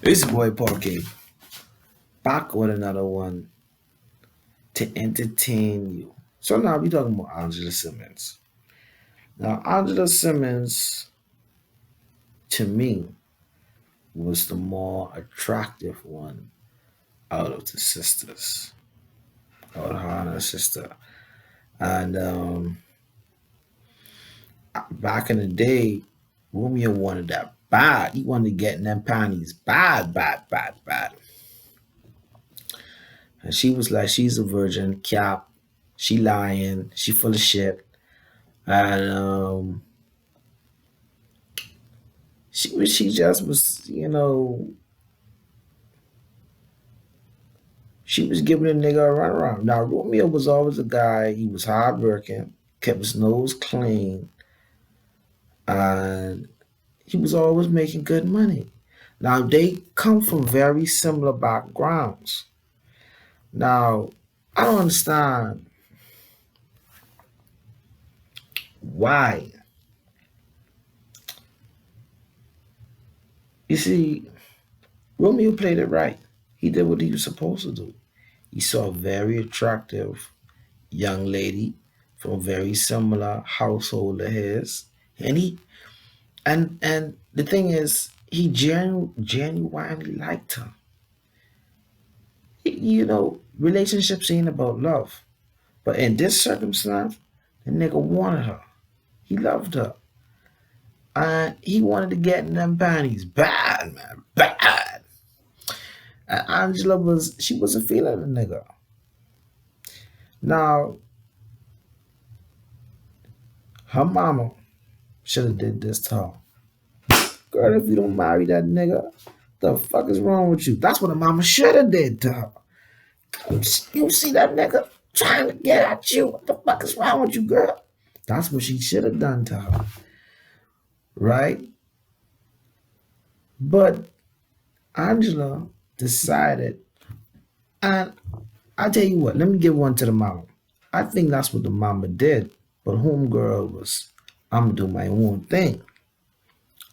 This boy Parky back with another one to entertain you. So now we talking about Angela Simmons. Now Angela Simmons to me was the more attractive one out of the sisters, out of her and her sister. And back in the day, Romeo wanted that bad. He wanted to get in them panties bad, bad, bad, bad. And she was like, she's a virgin, cap, she lying, she full of shit. And she just was, she was giving a nigga a runaround. Now Romeo was always a guy, he was hardworking, kept his nose clean, and he was always making good money. Now they come from very similar backgrounds. Now, I don't understand why. You see, Romeo played it right. He did what he was supposed to do. He saw a very attractive young lady from a very similar household to his, and the thing is, he genuinely liked her. Relationships ain't about love, but in this circumstance, the nigga wanted her. He loved her. And he wanted to get in them panties bad, man, bad. And Angela she wasn't feeling the nigga. Now, her mama should have did this to her. Girl, if you don't marry that nigga, the fuck is wrong with you? That's what her mama should have did to her. You see that nigga trying to get at you? What the fuck is wrong with you, girl? That's what she should have done to her, right? But Angela decided, and I tell you what, let me give one to the mama. I think that's what the mama did. But homegirl was, I'm gonna do my own thing.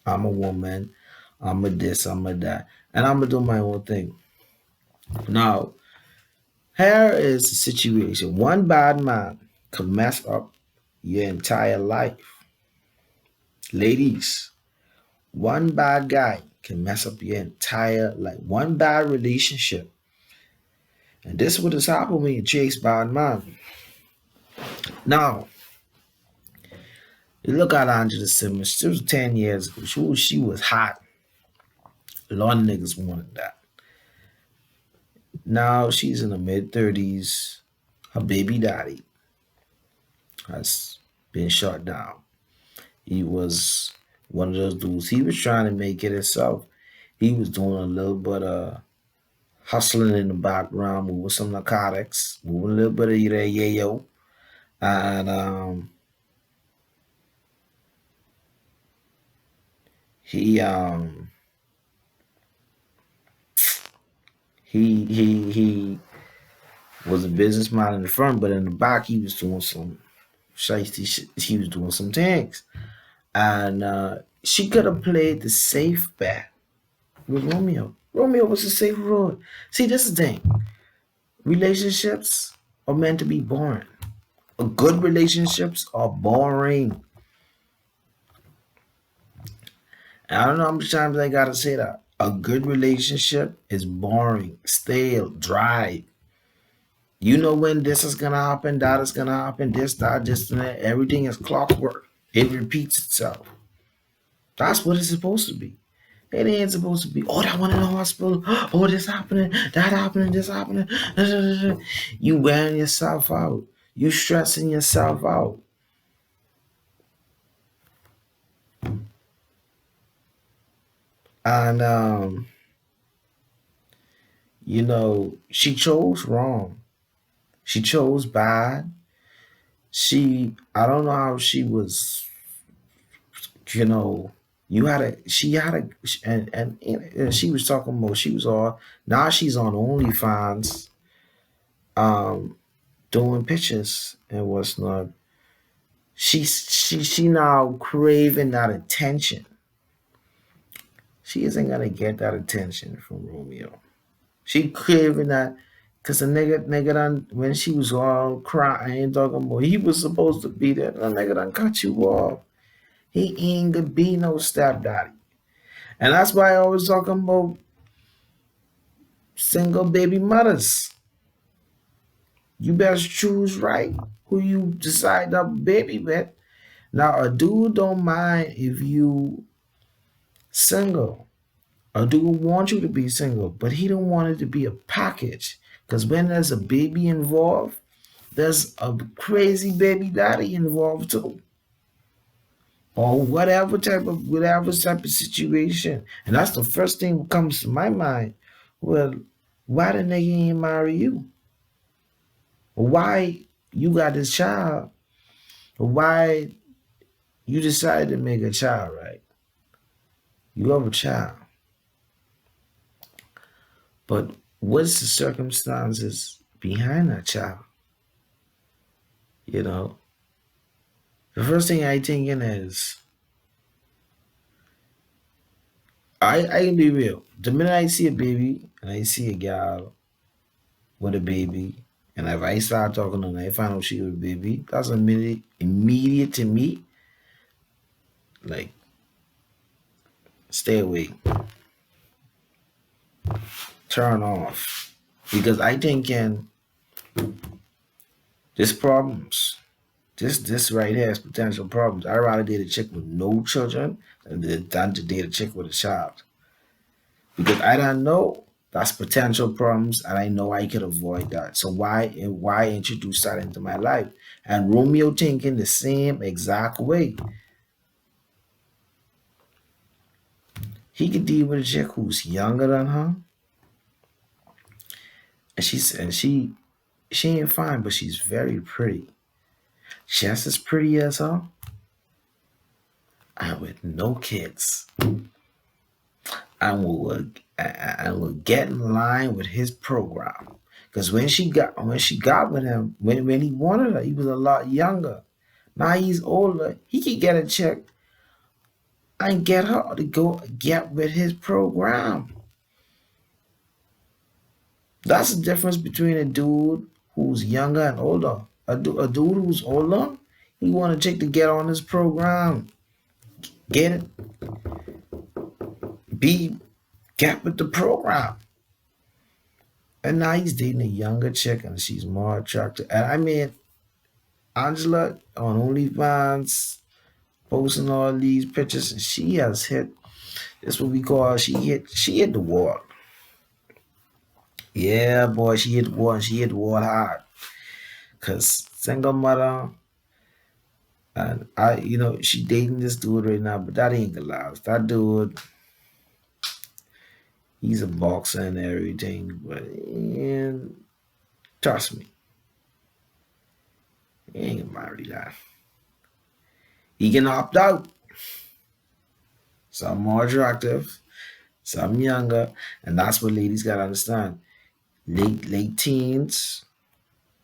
I'm a woman. I'm a this. I'm a that, and I'm gonna do my own thing. Now, here is the situation. One bad man can mess up your entire life. Ladies, one bad guy can mess up your entire life. One bad relationship. And this is what has happened when you chase bad man. Now, you look at Angela Simmons. She was 10 years ago. She was hot. A lot of niggas wanted that. Now she's in the mid 30s. Her baby daddy has been shot down. He was one of those dudes. He was trying to make it himself. He was doing a little bit of hustling in the background, moving some narcotics, moving a little bit of that yayo. And he he was a businessman in the front, but in the back he was doing some shiesty shit. He was doing some things. And she could have played the safe bet with Romeo. Romeo was a safe road. See, this is the thing. Relationships are meant to be boring. Good relationships are boring. And I don't know how many times I gotta say that. A good relationship is boring, stale, dry. You know when this is gonna happen, that is gonna happen, this, that, this, and that. Everything is clockwork. It repeats itself. That's what it's supposed to be. It ain't supposed to be, oh, that one in the hospital, oh, this happening, that happening, this happening. You wearing yourself out. You stressing yourself out. And she chose wrong. She chose bad. I don't know how she was, you know, she had a, and she was talking about, she was all, now she's on OnlyFans, um, doing pictures and what's not. She now craving that attention. she isn't gonna get that attention from Romeo. She craving that because the nigga done when she was all crying and talking about he was supposed to be there. The nigga done cut you off. He ain't gonna be no stepdaddy. And that's why I always talking about single baby mothers. You best choose right who you decide to baby with. Now a dude don't mind if you single. A dude want you to be single, but he don't want it to be a package. Because when there's a baby involved, there's a crazy baby daddy involved too. Or whatever type of situation. And that's the first thing that comes to my mind. Well, why the nigga ain't marry you? Why you got this child? Why you decided to make a child, right? You have a child. But what's the circumstances behind that child? You know? The first thing I think in is I can be real. The minute I see a baby and I see a gal with a baby, and if I start talking to her and I find out she was a baby, that's immediate to me. Like, stay away, turn off, because I think in this problems. This right here is potential problems. I'd rather date a chick with no children than to date a chick with a child. Because I don't know that's potential problems and I know I could avoid that. So why introduce that into my life? And Romeo thinking the same exact way. He could deal with a chick who's younger than her. And she ain't fine, but she's very pretty. Just as pretty as her and with no kids. And will get in line with his program. Because when she got with him, when he wanted her, he was a lot younger. Now he's older. He could get a check and get her to go get with his program. That's the difference between a dude who's younger and older. A dude who's older, he want a chick to get on his program. Get it? Be get with the program. And now he's dating a younger chick and she's more attractive. And I mean, Angela on OnlyFans posting all these pictures and she has hit this what we call she hit the wall. Yeah, boy, she hit the wall and she hit the wall hard. Cause single mother and she dating this dude right now, but that ain't gonna last. That dude, he's a boxer and everything, but trust me, he ain't gonna marry that. He can opt out. Some more attractive, some younger, and that's what ladies gotta understand. Late teens,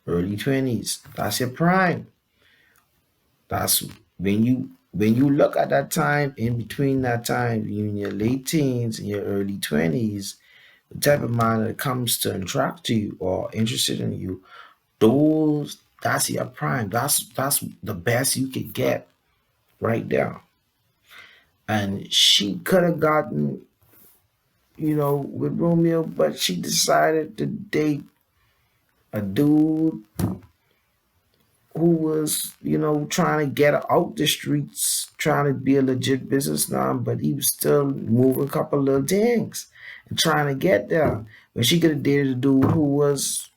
early 20s. That's your prime. That's when you look at that time in between that time, you in your late teens and your early 20s, the type of man that comes to attract to you or interested in you, that's your prime. That's the best you could get right there. And she could have gotten, with Romeo, but she decided to date a dude who was, trying to get out the streets, trying to be a legit businessman, but he was still moving a couple little things and trying to get there. But she could have dated a dude who was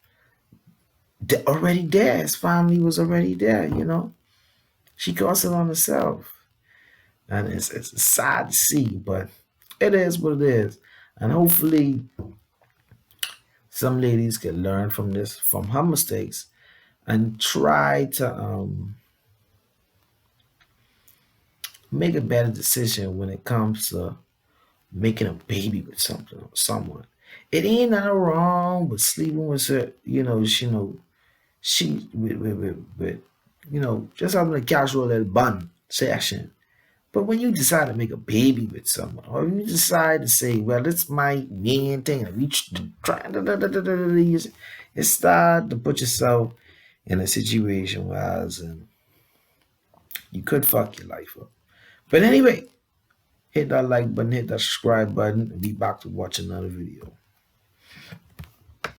already there. His family was already there. She cost it on herself. And it's sad to see, but it is what it is. And hopefully some ladies can learn from this, from her mistakes, and try to make a better decision when it comes to making a baby with something or someone. It ain't nothing wrong with sleeping with her, she with just having a casual little bun session. But when you decide to make a baby with someone, or you decide to say, well, it's my main thing, and you try, you start to put yourself in a situation where you could fuck your life up. But anyway, hit that like button, hit that subscribe button, and be back to watch another video.